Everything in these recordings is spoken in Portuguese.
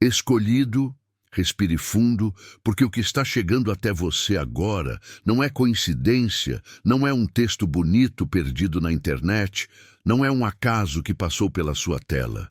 Escolhido, respire fundo, porque o que está chegando até você agora não é coincidência, não é um texto bonito perdido na internet, não é um acaso que passou pela sua tela.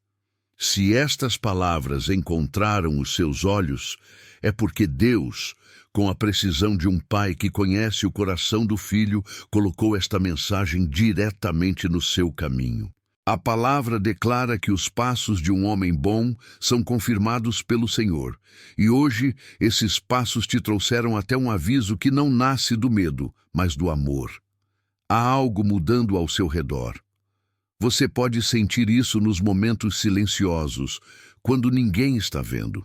Se estas palavras encontraram os seus olhos, é porque Deus, com a precisão de um pai que conhece o coração do filho, colocou esta mensagem diretamente no seu caminho. A palavra declara que os passos de um homem bom são confirmados pelo Senhor, e hoje esses passos te trouxeram até um aviso que não nasce do medo, mas do amor. Há algo mudando ao seu redor. Você pode sentir isso nos momentos silenciosos, quando ninguém está vendo.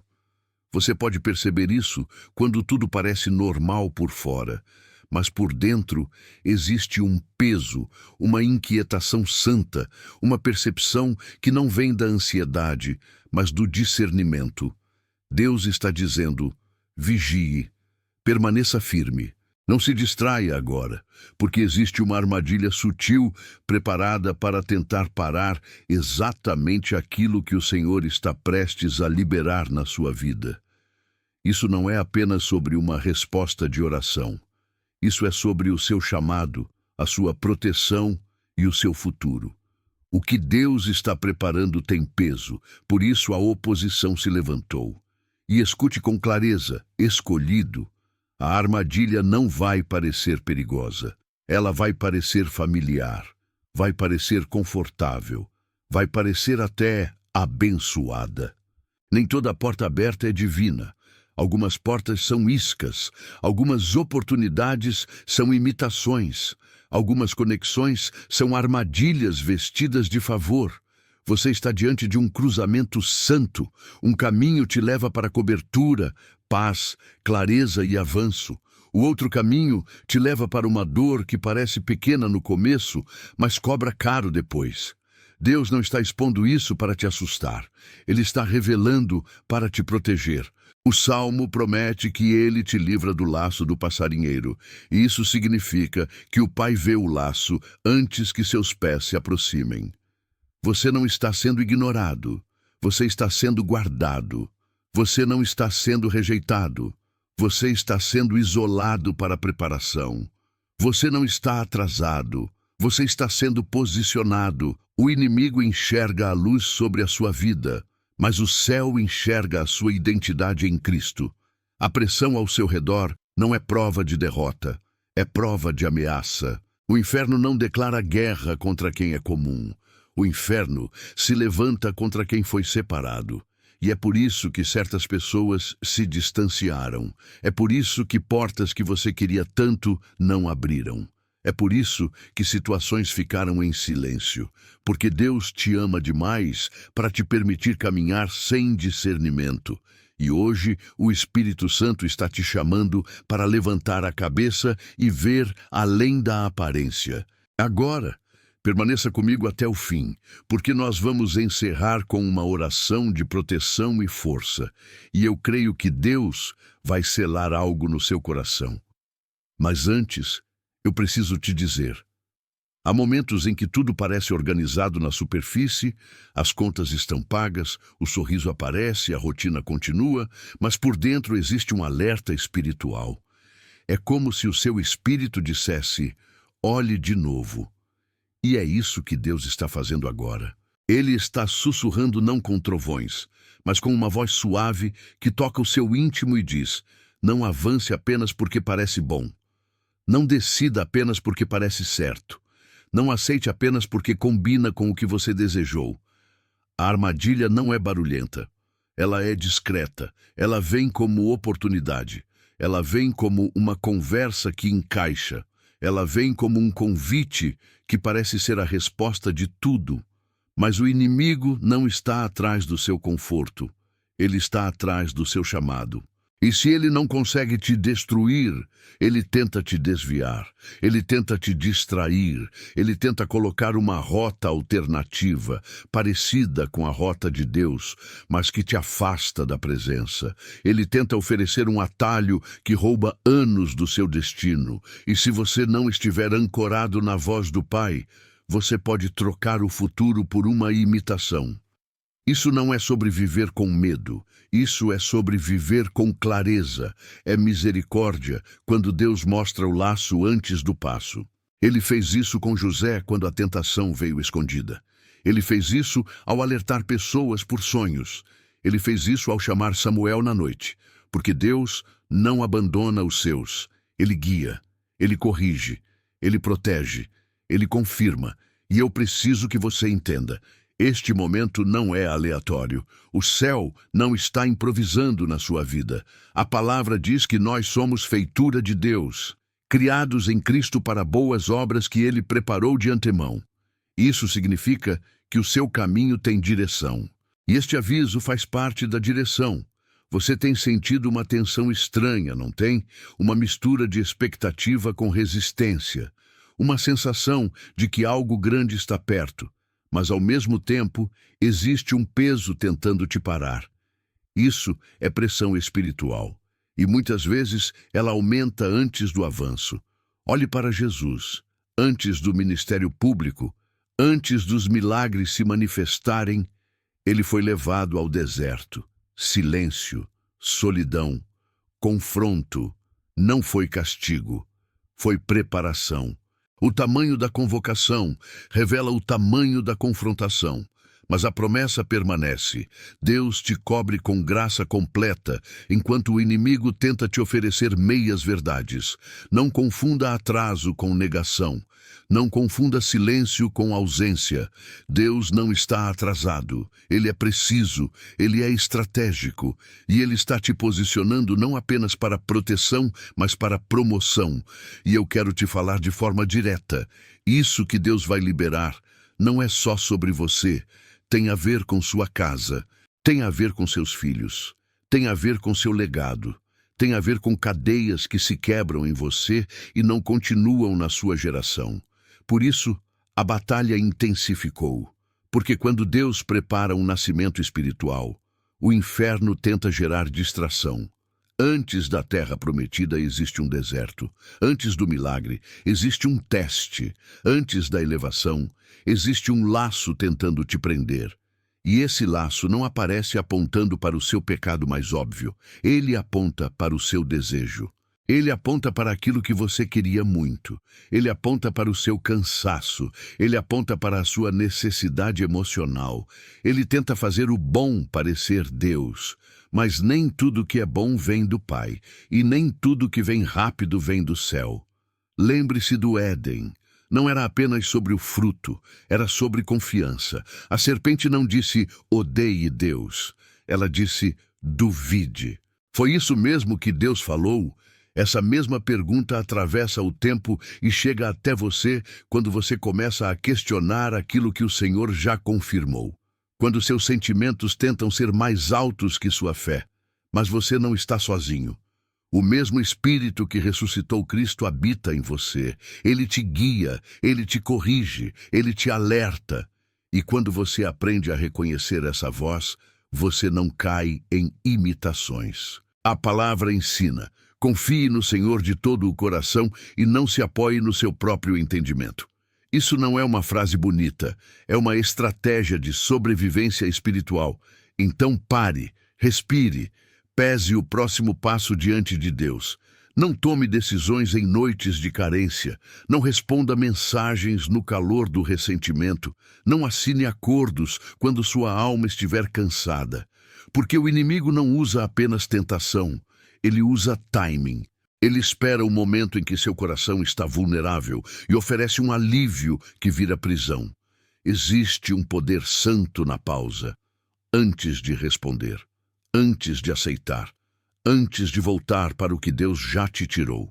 Você pode perceber isso quando tudo parece normal por fora, mas por dentro existe um peso, uma inquietação santa, uma percepção que não vem da ansiedade, mas do discernimento. Deus está dizendo: vigie, permaneça firme. Não se distraia agora, porque existe uma armadilha sutil preparada para tentar parar exatamente aquilo que o Senhor está prestes a liberar na sua vida. Isso não é apenas sobre uma resposta de oração. Isso é sobre o seu chamado, a sua proteção e o seu futuro. O que Deus está preparando tem peso, por isso a oposição se levantou. E escute com clareza: escolhido. A armadilha não vai parecer perigosa. Ela vai parecer familiar, vai parecer confortável, vai parecer até abençoada. Nem toda porta aberta é divina. Algumas portas são iscas, algumas oportunidades são imitações, algumas conexões são armadilhas vestidas de favor. Você está diante de um cruzamento santo, um caminho te leva para cobertura, paz, clareza e avanço. O outro caminho te leva para uma dor que parece pequena no começo, mas cobra caro depois. Deus não está expondo isso para te assustar, Ele está revelando para te proteger. O Salmo promete que ele te livra do laço do passarinheiro, e isso significa que o Pai vê o laço antes que seus pés se aproximem. Você não está sendo ignorado, você está sendo guardado. Você não está sendo rejeitado, você está sendo isolado para a preparação. Você não está atrasado, você está sendo posicionado. O inimigo enxerga a luz sobre a sua vida, mas o céu enxerga a sua identidade em Cristo. A pressão ao seu redor não é prova de derrota, é prova de ameaça. O inferno não declara guerra contra quem é comum. O inferno se levanta contra quem foi separado. E é por isso que certas pessoas se distanciaram. É por isso que portas que você queria tanto não abriram. É por isso que situações ficaram em silêncio, porque Deus te ama demais para te permitir caminhar sem discernimento. E hoje o Espírito Santo está te chamando para levantar a cabeça e ver além da aparência. Agora, permaneça comigo até o fim, porque nós vamos encerrar com uma oração de proteção e força, e eu creio que Deus vai selar algo no seu coração. Mas antes, eu preciso te dizer: há momentos em que tudo parece organizado na superfície, as contas estão pagas, o sorriso aparece, a rotina continua, mas por dentro existe um alerta espiritual. É como se o seu espírito dissesse: olhe de novo. E é isso que Deus está fazendo agora. Ele está sussurrando não com trovões, mas com uma voz suave que toca o seu íntimo e diz: não avance apenas porque parece bom. Não decida apenas porque parece certo. Não aceite apenas porque combina com o que você desejou. A armadilha não é barulhenta. Ela é discreta. Ela vem como oportunidade. Ela vem como uma conversa que encaixa. Ela vem como um convite que parece ser a resposta de tudo. Mas o inimigo não está atrás do seu conforto. Ele está atrás do seu chamado. E se ele não consegue te destruir, ele tenta te desviar, ele tenta te distrair, ele tenta colocar uma rota alternativa, parecida com a rota de Deus, mas que te afasta da presença. Ele tenta oferecer um atalho que rouba anos do seu destino. E se você não estiver ancorado na voz do Pai, você pode trocar o futuro por uma imitação. Isso não é sobre viver com medo, isso é sobre viver com clareza. É misericórdia quando Deus mostra o laço antes do passo. Ele fez isso com José quando a tentação veio escondida. Ele fez isso ao alertar pessoas por sonhos. Ele fez isso ao chamar Samuel na noite, porque Deus não abandona os seus. Ele guia, ele corrige, ele protege, ele confirma. E eu preciso que você entenda. Este momento não é aleatório. O céu não está improvisando na sua vida. A palavra diz que nós somos feitura de Deus, criados em Cristo para boas obras que Ele preparou de antemão. Isso significa que o seu caminho tem direção. E este aviso faz parte da direção. Você tem sentido uma tensão estranha, não tem? Uma mistura de expectativa com resistência. Uma sensação de que algo grande está perto. Mas, ao mesmo tempo, existe um peso tentando te parar. Isso é pressão espiritual. E muitas vezes ela aumenta antes do avanço. Olhe para Jesus. Antes do ministério público, antes dos milagres se manifestarem, ele foi levado ao deserto. Silêncio, solidão, confronto. Não foi castigo, foi preparação. O tamanho da convocação revela o tamanho da confrontação, mas a promessa permanece. Deus te cobre com graça completa, enquanto o inimigo tenta te oferecer meias verdades. Não confunda atraso com negação. Não confunda silêncio com ausência. Deus não está atrasado. Ele é preciso, ele é estratégico. E ele está te posicionando não apenas para proteção, mas para promoção. E eu quero te falar de forma direta. Isso que Deus vai liberar não é só sobre você. Tem a ver com sua casa. Tem a ver com seus filhos. Tem a ver com seu legado. Tem a ver com cadeias que se quebram em você e não continuam na sua geração. Por isso, a batalha intensificou. Porque quando Deus prepara um nascimento espiritual, o inferno tenta gerar distração. Antes da terra prometida existe um deserto. Antes do milagre, existe um teste. Antes da elevação, existe um laço tentando te prender. E esse laço não aparece apontando para o seu pecado mais óbvio. Ele aponta para o seu desejo. Ele aponta para aquilo que você queria muito. Ele aponta para o seu cansaço. Ele aponta para a sua necessidade emocional. Ele tenta fazer o bom parecer Deus. Mas nem tudo que é bom vem do Pai, e nem tudo que vem rápido vem do céu. Lembre-se do Éden. Não era apenas sobre o fruto, era sobre confiança. A serpente não disse, odeie Deus. Ela disse, duvide. Foi isso mesmo que Deus falou? Essa mesma pergunta atravessa o tempo e chega até você quando você começa a questionar aquilo que o Senhor já confirmou. Quando seus sentimentos tentam ser mais altos que sua fé. Mas você não está sozinho. O mesmo Espírito que ressuscitou Cristo habita em você. Ele te guia, ele te corrige, ele te alerta. E quando você aprende a reconhecer essa voz, você não cai em imitações. A palavra ensina. Confie no Senhor de todo o coração e não se apoie no seu próprio entendimento. Isso não é uma frase bonita, é uma estratégia de sobrevivência espiritual. Então pare, respire, pese o próximo passo diante de Deus. Não tome decisões em noites de carência, não responda mensagens no calor do ressentimento, não assine acordos quando sua alma estiver cansada. Porque o inimigo não usa apenas tentação, ele usa timing. Ele espera o momento em que seu coração está vulnerável e oferece um alívio que vira prisão. Existe um poder santo na pausa, antes de responder, antes de aceitar, antes de voltar para o que Deus já te tirou.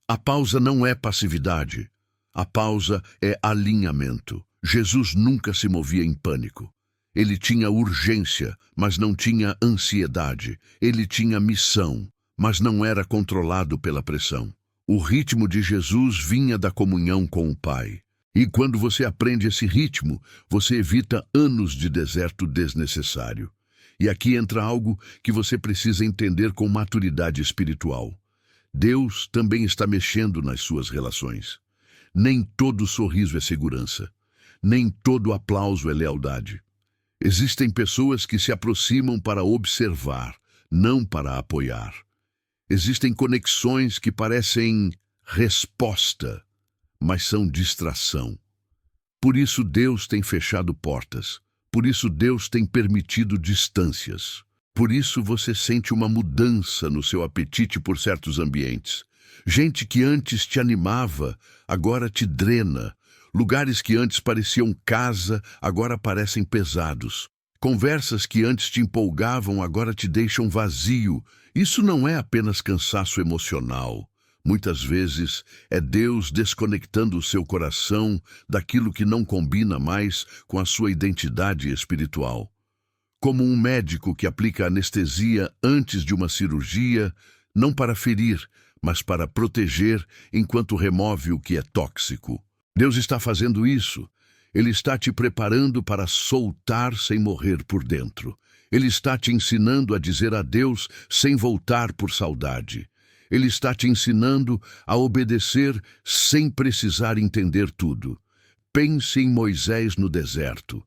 A pausa não é passividade, a pausa é alinhamento. Jesus nunca se movia em pânico. Ele tinha urgência, mas não tinha ansiedade. Ele tinha missão, mas não era controlado pela pressão. O ritmo de Jesus vinha da comunhão com o Pai. E quando você aprende esse ritmo, você evita anos de deserto desnecessário. E aqui entra algo que você precisa entender com maturidade espiritual. Deus também está mexendo nas suas relações. Nem todo sorriso é segurança. Nem todo aplauso é lealdade. Existem pessoas que se aproximam para observar, não para apoiar. Existem conexões que parecem resposta, mas são distração. Por isso Deus tem fechado portas. Por isso Deus tem permitido distâncias. Por isso você sente uma mudança no seu apetite por certos ambientes. Gente que antes te animava, agora te drena. Lugares que antes pareciam casa, agora parecem pesados. Conversas que antes te empolgavam, agora te deixam vazio. Isso não é apenas cansaço emocional. Muitas vezes é Deus desconectando o seu coração daquilo que não combina mais com a sua identidade espiritual. Como um médico que aplica anestesia antes de uma cirurgia, não para ferir, mas para proteger enquanto remove o que é tóxico. Deus está fazendo isso. Ele está te preparando para soltar sem morrer por dentro. Ele está te ensinando a dizer adeus sem voltar por saudade. Ele está te ensinando a obedecer sem precisar entender tudo. Pense em Moisés no deserto.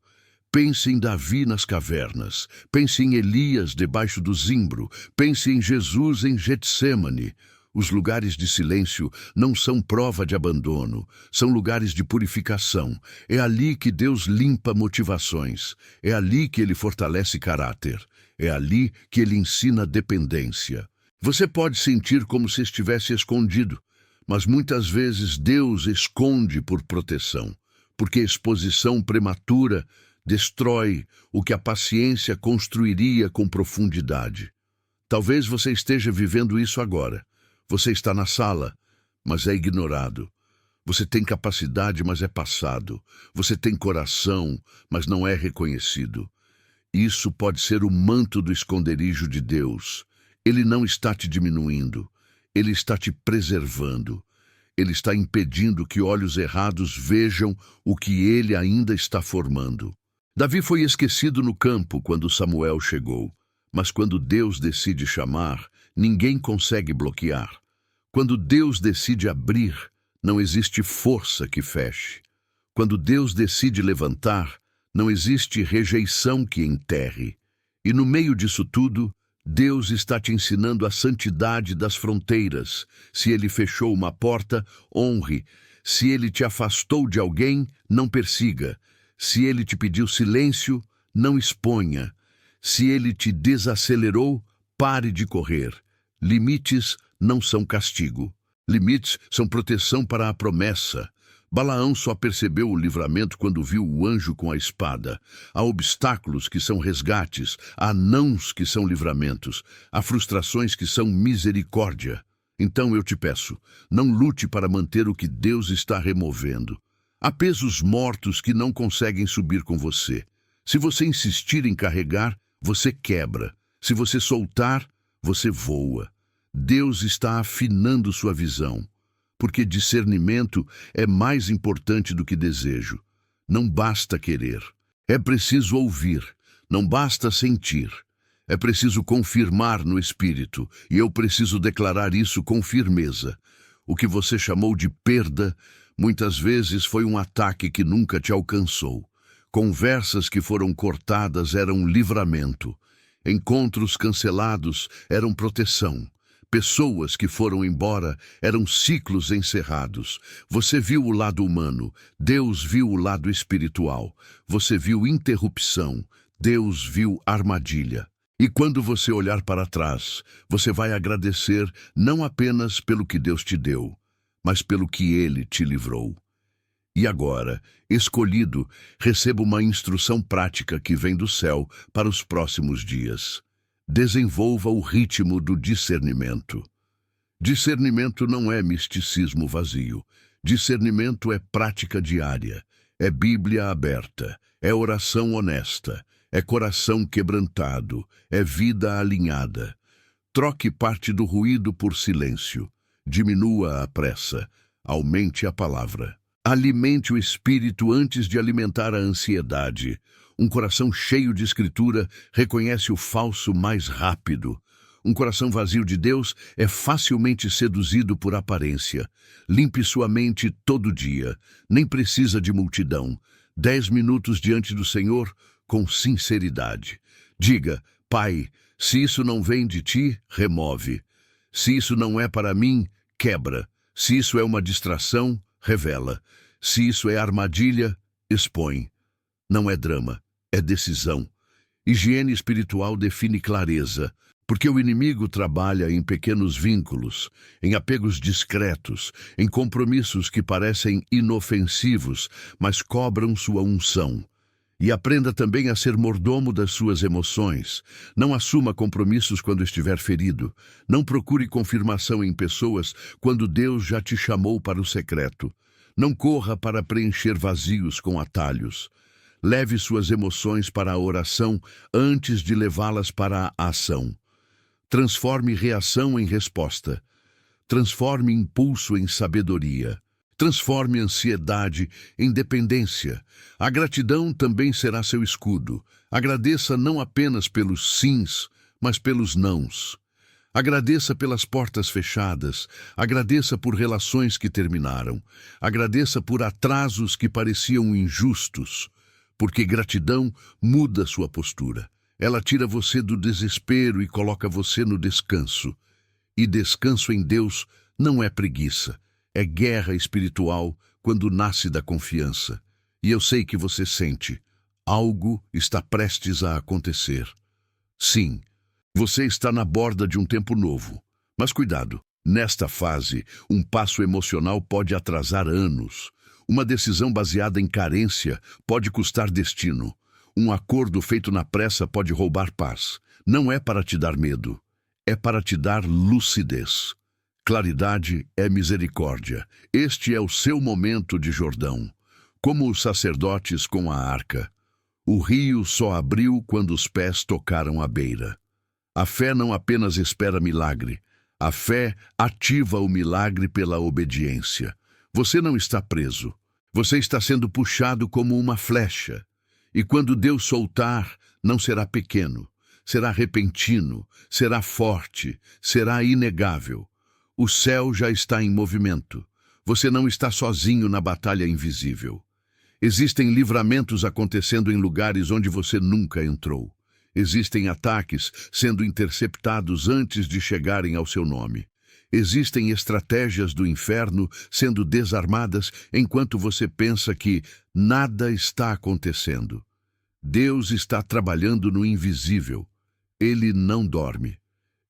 Pense em Davi nas cavernas. Pense em Elias debaixo do zimbro. Pense em Jesus em Getsêmani. Os lugares de silêncio não são prova de abandono, são lugares de purificação. É ali que Deus limpa motivações. É ali que Ele fortalece caráter. É ali que Ele ensina dependência. Você pode sentir como se estivesse escondido, mas muitas vezes Deus esconde por proteção, porque exposição prematura destrói o que a paciência construiria com profundidade. Talvez você esteja vivendo isso agora. Você está na sala, mas é ignorado. Você tem capacidade, mas é passado. Você tem coração, mas não é reconhecido. Isso pode ser o manto do esconderijo de Deus. Ele não está te diminuindo. Ele está te preservando. Ele está impedindo que olhos errados vejam o que ele ainda está formando. Davi foi esquecido no campo quando Samuel chegou. Mas quando Deus decide chamar, ninguém consegue bloquear. Quando Deus decide abrir, não existe força que feche. Quando Deus decide levantar, não existe rejeição que enterre. E no meio disso tudo, Deus está te ensinando a santidade das fronteiras. Se Ele fechou uma porta, honre. Se Ele te afastou de alguém, não persiga. Se Ele te pediu silêncio, não exponha. Se Ele te desacelerou, pare de correr. Limites não são castigo. Limites são proteção para a promessa. Balaão só percebeu o livramento quando viu o anjo com a espada. Há obstáculos que são resgates, há nãos que são livramentos, há frustrações que são misericórdia. Então eu te peço, não lute para manter o que Deus está removendo. Há pesos mortos que não conseguem subir com você. Se você insistir em carregar, você quebra. Se você soltar, você voa. Deus está afinando sua visão, porque discernimento é mais importante do que desejo. Não basta querer. É preciso ouvir. Não basta sentir. É preciso confirmar no espírito, e eu preciso declarar isso com firmeza. O que você chamou de perda, muitas vezes foi um ataque que nunca te alcançou. Conversas que foram cortadas eram livramento. Encontros cancelados eram proteção. Pessoas que foram embora eram ciclos encerrados. Você viu o lado humano, Deus viu o lado espiritual. Você viu interrupção, Deus viu armadilha. E quando você olhar para trás, você vai agradecer não apenas pelo que Deus te deu, mas pelo que Ele te livrou. E agora, escolhido, receba uma instrução prática que vem do céu para os próximos dias. Desenvolva o ritmo do discernimento. Discernimento não é misticismo vazio. Discernimento é prática diária, é Bíblia aberta, é oração honesta, é coração quebrantado, é vida alinhada. Troque parte do ruído por silêncio. Diminua a pressa. Aumente a palavra. Alimente o espírito antes de alimentar a ansiedade. Um coração cheio de escritura reconhece o falso mais rápido. Um coração vazio de Deus é facilmente seduzido por aparência. Limpe sua mente todo dia. Nem precisa de multidão. 10 minutos diante do Senhor, com sinceridade. Diga: Pai, se isso não vem de ti, remove. Se isso não é para mim, quebra. Se isso é uma distração, revela. Se isso é armadilha, expõe. Não é drama, é decisão. Higiene espiritual define clareza, porque o inimigo trabalha em pequenos vínculos, em apegos discretos, em compromissos que parecem inofensivos, mas cobram sua unção. E aprenda também a ser mordomo das suas emoções. Não assuma compromissos quando estiver ferido. Não procure confirmação em pessoas quando Deus já te chamou para o secreto. Não corra para preencher vazios com atalhos. Leve suas emoções para a oração antes de levá-las para a ação. Transforme reação em resposta. Transforme impulso em sabedoria. Transforme ansiedade em dependência. A gratidão também será seu escudo. Agradeça não apenas pelos sims, mas pelos nãos. Agradeça pelas portas fechadas. Agradeça por relações que terminaram. Agradeça por atrasos que pareciam injustos. Porque gratidão muda sua postura. Ela tira você do desespero e coloca você no descanso. E descanso em Deus não é preguiça. É guerra espiritual quando nasce da confiança. E eu sei que você sente. Algo está prestes a acontecer. Sim, você está na borda de um tempo novo. Mas cuidado, nesta fase, um passo emocional pode atrasar anos. Uma decisão baseada em carência pode custar destino. Um acordo feito na pressa pode roubar paz. Não é para te dar medo, é para te dar lucidez. Claridade é misericórdia. Este é o seu momento de Jordão. Como os sacerdotes com a arca. O rio só abriu quando os pés tocaram a beira. A fé não apenas espera milagre. A fé ativa o milagre pela obediência. Você não está preso. Você está sendo puxado como uma flecha. E quando Deus soltar, não será pequeno. Será repentino. Será forte. Será inegável. O céu já está em movimento. Você não está sozinho na batalha invisível. Existem livramentos acontecendo em lugares onde você nunca entrou. Existem ataques sendo interceptados antes de chegarem ao seu nome. Existem estratégias do inferno sendo desarmadas enquanto você pensa que nada está acontecendo. Deus está trabalhando no invisível. Ele não dorme.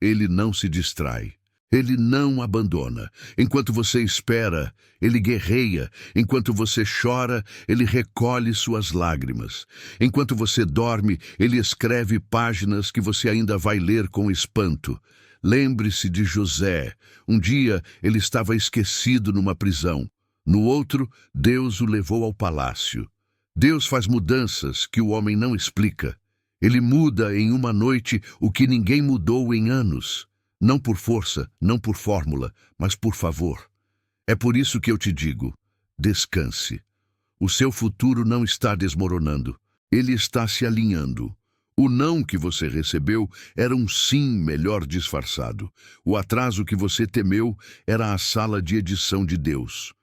Ele não se distrai. Ele não abandona. Enquanto você espera, ele guerreia. Enquanto você chora, ele recolhe suas lágrimas. Enquanto você dorme, ele escreve páginas que você ainda vai ler com espanto. Lembre-se de José. Um dia ele estava esquecido numa prisão. No outro, Deus o levou ao palácio. Deus faz mudanças que o homem não explica. Ele muda em uma noite o que ninguém mudou em anos. Não por força, não por fórmula, mas por favor. É por isso que eu te digo, descanse. O seu futuro não está desmoronando. Ele está se alinhando. O não que você recebeu era um sim melhor disfarçado. O atraso que você temeu era a sala de edição de Deus.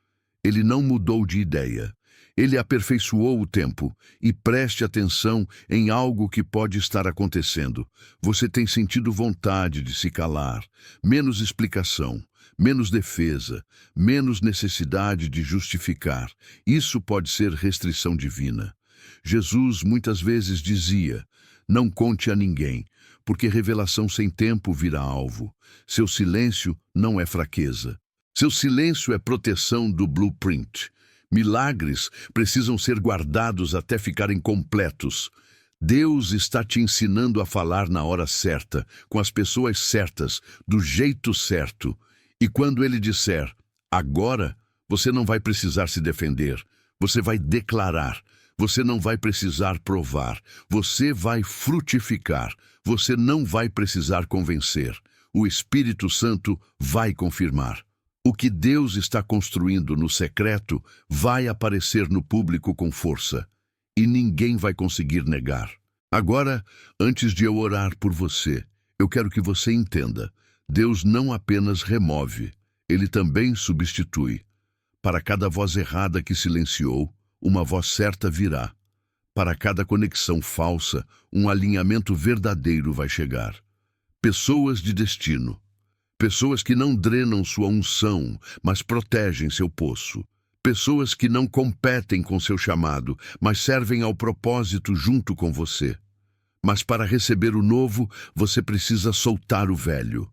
Ele não mudou de ideia. Ele aperfeiçoou o tempo. E preste atenção em algo que pode estar acontecendo. Você tem sentido vontade de se calar, menos explicação, menos defesa, menos necessidade de justificar. Isso pode ser restrição divina. Jesus muitas vezes dizia: não conte a ninguém, porque revelação sem tempo vira alvo. Seu silêncio não é fraqueza. Seu silêncio é proteção do blueprint. Milagres precisam ser guardados até ficarem completos. Deus está te ensinando a falar na hora certa, com as pessoas certas, do jeito certo. E quando Ele disser, agora, você não vai precisar se defender. Você vai declarar. Você não vai precisar provar. Você vai frutificar. Você não vai precisar convencer. O Espírito Santo vai confirmar. O que Deus está construindo no secreto vai aparecer no público com força, e ninguém vai conseguir negar. Agora, antes de eu orar por você, eu quero que você entenda, Deus não apenas remove, Ele também substitui. Para cada voz errada que silenciou, uma voz certa virá. Para cada conexão falsa, um alinhamento verdadeiro vai chegar. Pessoas de destino. Pessoas que não drenam sua unção, mas protegem seu poço. Pessoas que não competem com seu chamado, mas servem ao propósito junto com você. Mas para receber o novo, você precisa soltar o velho.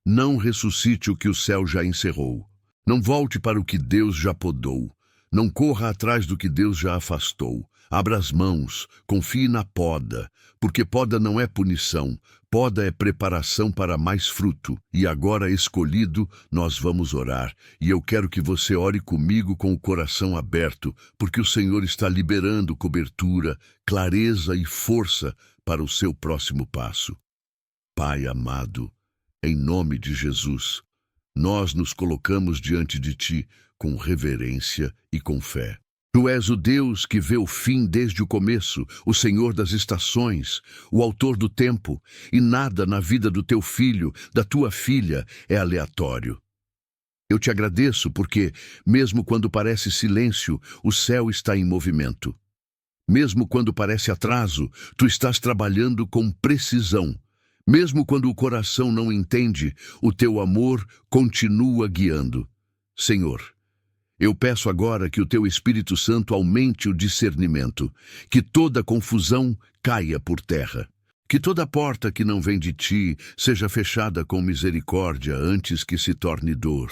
Não ressuscite o que o céu já encerrou. Não volte para o que Deus já podou. Não corra atrás do que Deus já afastou. Abra as mãos, confie na poda, porque poda não é punição, poda é preparação para mais fruto. E agora, escolhido, nós vamos orar. E eu quero que você ore comigo com o coração aberto, porque o Senhor está liberando cobertura, clareza e força para o seu próximo passo. Pai amado, em nome de Jesus, nós nos colocamos diante de Ti com reverência e com fé. Tu és o Deus que vê o fim desde o começo, o Senhor das estações, o autor do tempo, e nada na vida do teu filho, da tua filha, é aleatório. Eu te agradeço porque, mesmo quando parece silêncio, o céu está em movimento. Mesmo quando parece atraso, tu estás trabalhando com precisão. Mesmo quando o coração não entende, o teu amor continua guiando. Senhor, eu peço agora que o teu Espírito Santo aumente o discernimento, que toda confusão caia por terra, que toda porta que não vem de ti seja fechada com misericórdia antes que se torne dor,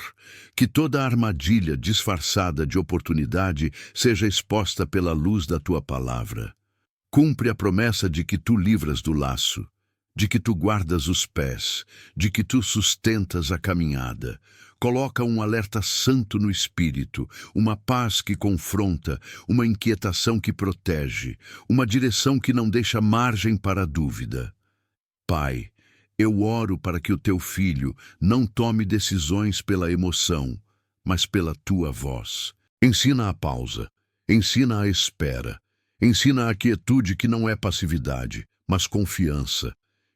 que toda armadilha disfarçada de oportunidade seja exposta pela luz da tua palavra. Cumpre a promessa de que tu livras do laço, de que tu guardas os pés, de que tu sustentas a caminhada. Coloca um alerta santo no espírito, uma paz que confronta, uma inquietação que protege, uma direção que não deixa margem para a dúvida. Pai, eu oro para que o teu filho não tome decisões pela emoção, mas pela tua voz. Ensina a pausa, ensina a espera, ensina a quietude que não é passividade, mas confiança.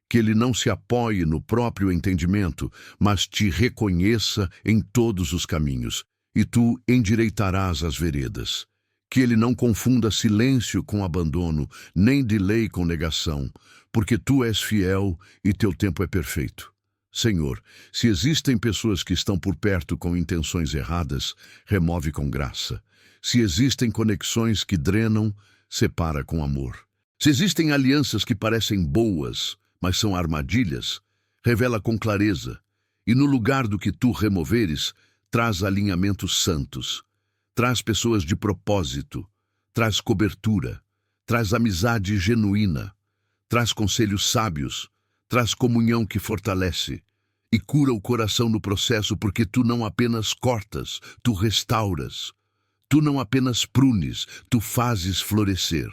Que ele não se apoie no próprio entendimento, mas te reconheça em todos os caminhos, e tu endireitarás as veredas. Que ele não confunda silêncio com abandono, nem delay com negação, porque tu és fiel e teu tempo é perfeito. Senhor, se existem pessoas que estão por perto com intenções erradas, remove com graça. Se existem conexões que drenam, separa com amor. Se existem alianças que parecem boas, mas são armadilhas, revela com clareza, e no lugar do que tu removeres, traz alinhamentos santos, traz pessoas de propósito, traz cobertura, traz amizade genuína, traz conselhos sábios, traz comunhão que fortalece, e cura o coração no processo, porque tu não apenas cortas, tu restauras, tu não apenas prunes, tu fazes florescer.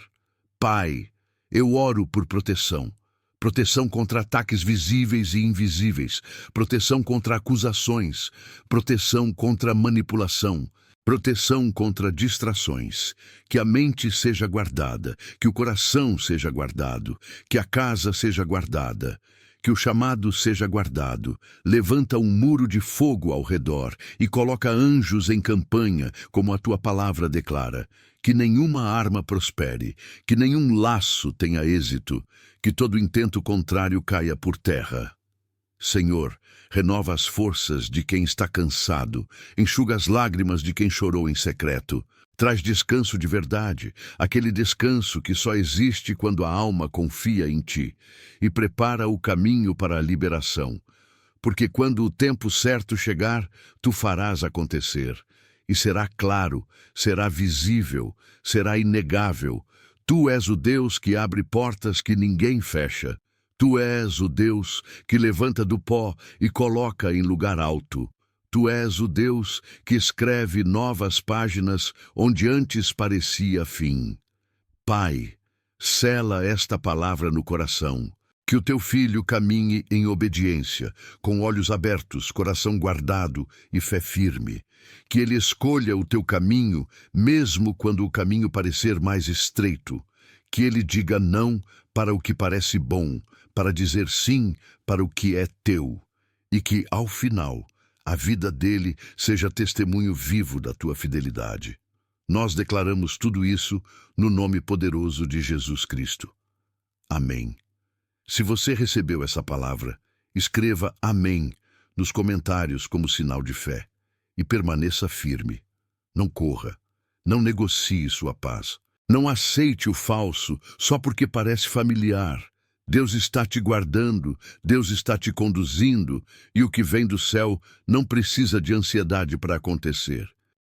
Pai, eu oro por proteção. Proteção contra ataques visíveis e invisíveis, proteção contra acusações, proteção contra manipulação, proteção contra distrações. Que a mente seja guardada, que o coração seja guardado, que a casa seja guardada, que o chamado seja guardado. Levanta um muro de fogo ao redor e coloca anjos em campanha, como a tua palavra declara. Que nenhuma arma prospere, que nenhum laço tenha êxito, que todo intento contrário caia por terra. Senhor, renova as forças de quem está cansado, enxuga as lágrimas de quem chorou em secreto. Traz descanso de verdade, aquele descanso que só existe quando a alma confia em ti, e prepara o caminho para a liberação. Porque quando o tempo certo chegar, tu farás acontecer. E será claro, será visível, será inegável. Tu és o Deus que abre portas que ninguém fecha. Tu és o Deus que levanta do pó e coloca em lugar alto. Tu és o Deus que escreve novas páginas onde antes parecia fim. Pai, sela esta palavra no coração. Que o teu filho caminhe em obediência, com olhos abertos, coração guardado e fé firme. Que ele escolha o teu caminho, mesmo quando o caminho parecer mais estreito. Que ele diga não para o que parece bom, para dizer sim para o que é teu. E que, ao final, a vida dele seja testemunho vivo da tua fidelidade. Nós declaramos tudo isso no nome poderoso de Jesus Cristo. Amém. Se você recebeu essa palavra, escreva Amém nos comentários como sinal de fé e permaneça firme. Não corra, não negocie sua paz. Não aceite o falso só porque parece familiar. Deus está te guardando, Deus está te conduzindo, e o que vem do céu não precisa de ansiedade para acontecer.